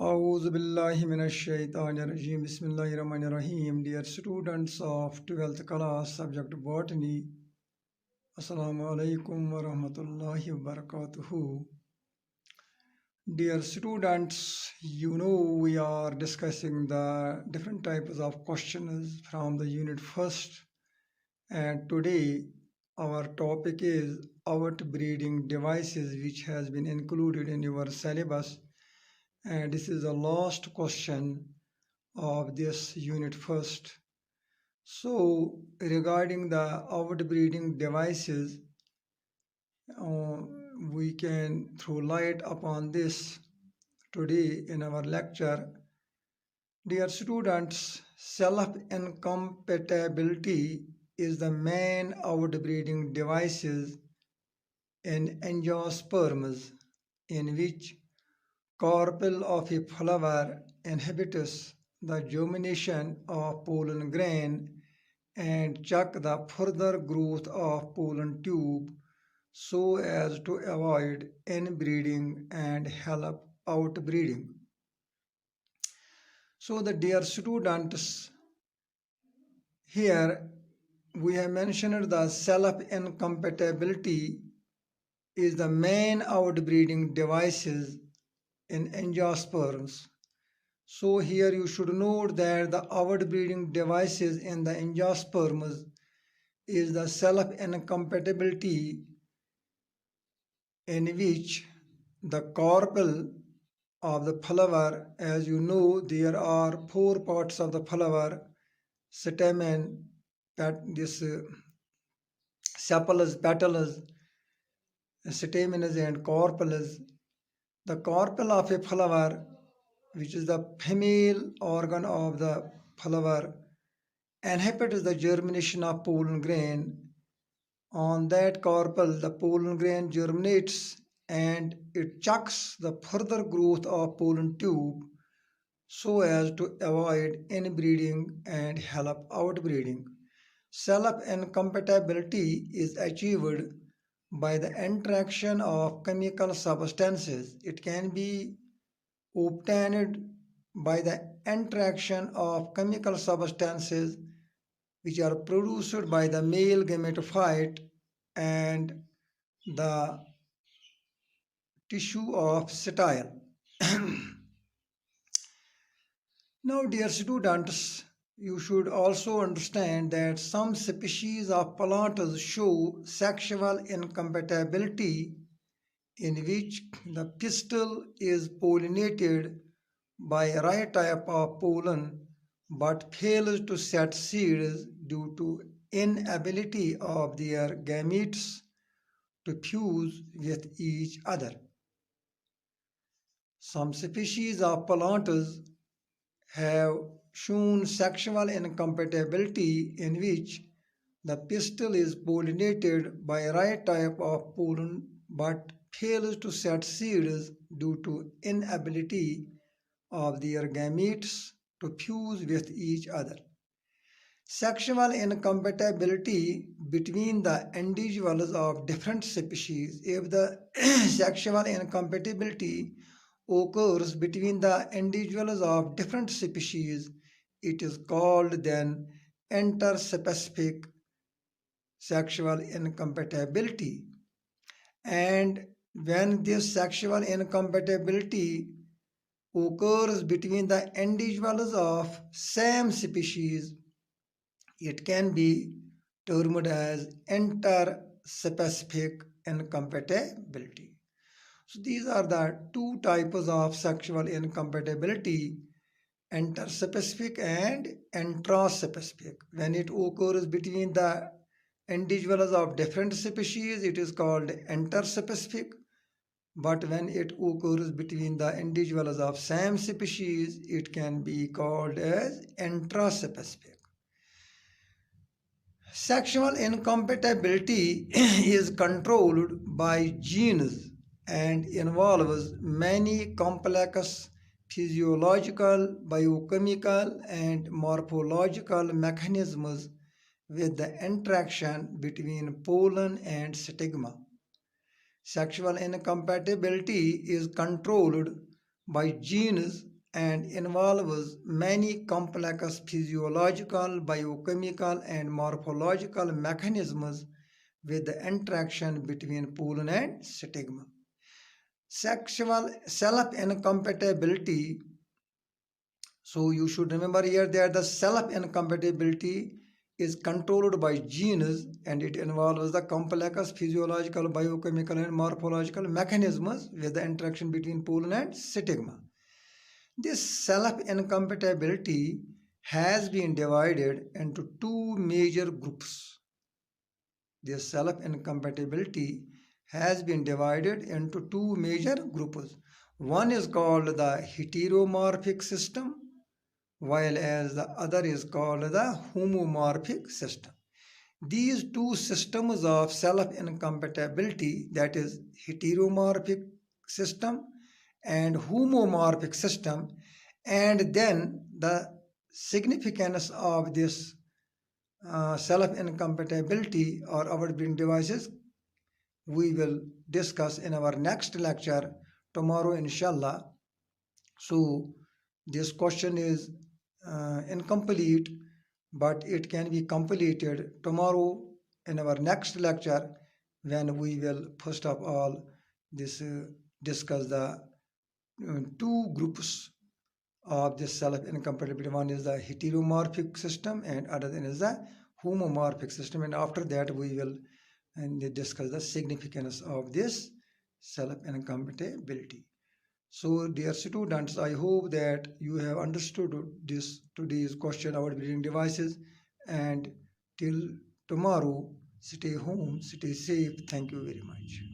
A'udhu billahi minash shaitanir rajim. Bismillahir rahmanir rahim. Dear students of 12th class, subject botany, Assalamu alaikum wa rahmatullahi wa barakatuhu. Dear students, we are discussing the different types of questions from the unit first, and today our topic is outbreeding devices, which has been included in your syllabus, and this is the last question of this unit first. So regarding the outbreeding devices, we can throw light upon this today in our lecture. Dear students, self-incompatibility is the main outbreeding devices in angiosperms, in which carpel of a flower inhibits the germination of pollen grain and check the further growth of pollen tube so as to avoid inbreeding and help outbreeding. So the dear students, here we have mentioned the self-incompatibility is the main outbreeding devices in angiosperms. So here you should note that the outbreeding devices in the angiosperms is the self-incompatibility, in which the carpel of the flower, as you know, there are four parts of the flower: stamen, sepals, petals, stamens, and carpels. The carpel of a flower, which is the female organ of the flower, inhibits the germination of pollen grain. On that carpel, the pollen grain germinates and it checks the further growth of pollen tube so as to avoid inbreeding and help outbreeding. Self-incompatibility is achieved by the interaction of chemical substances. It can be obtained by the interaction of chemical substances which are produced by the male gametophyte and the tissue of style. Now, dear students, you should also understand that some species of plants show sexual incompatibility, in which the pistil is pollinated by right type of pollen but fails to set seeds due to inability of their gametes to fuse with each other. Some species of plants have shown sexual incompatibility, in which the pistil is pollinated by right type of pollen but fails to set seeds due to inability of their gametes to fuse with each other. Sexual incompatibility between the individuals of different species. If the sexual incompatibility occurs between the individuals of different species, it is called then interspecific sexual incompatibility. And when this sexual incompatibility occurs between the individuals of same species, it can be termed as interspecific incompatibility. So these are the two types of sexual incompatibility: interspecific and intraspecific. When it occurs between the individuals of different species, it is called interspecific. But when it occurs between the individuals of same species, it can be called as intraspecific. Sexual incompatibility is controlled by genes and involves many complex physiological, biochemical, and morphological mechanisms with the interaction between pollen and stigma. Sexual incompatibility is controlled by genes and involves many complex physiological, biochemical, and morphological mechanisms with the interaction between pollen and stigma. Sexual self-incompatibility. So you should remember here that the self-incompatibility is controlled by genes and it involves the complex physiological, biochemical, and morphological mechanisms with the interaction between pollen and stigma. This self-incompatibility has been divided into two major groups. This self-incompatibility has been divided into two major groups. One is called the heteromorphic system, while as the other is called the homomorphic system. These two systems of self-incompatibility, that is heteromorphic system and homomorphic system, and then the significance of this self-incompatibility or our breeding devices, we will discuss in our next lecture tomorrow, inshallah. So this question is incomplete, but it can be completed tomorrow in our next lecture, when we will first of all this discuss the two groups of this self-incompatibility. One is the heteromorphic system and other than is the homomorphic system, and after that we will discuss the significance of this self-incompatibility. So dear students, I hope that you have understood this today's question about breeding devices, and till tomorrow, stay home, stay safe. Thank you very much.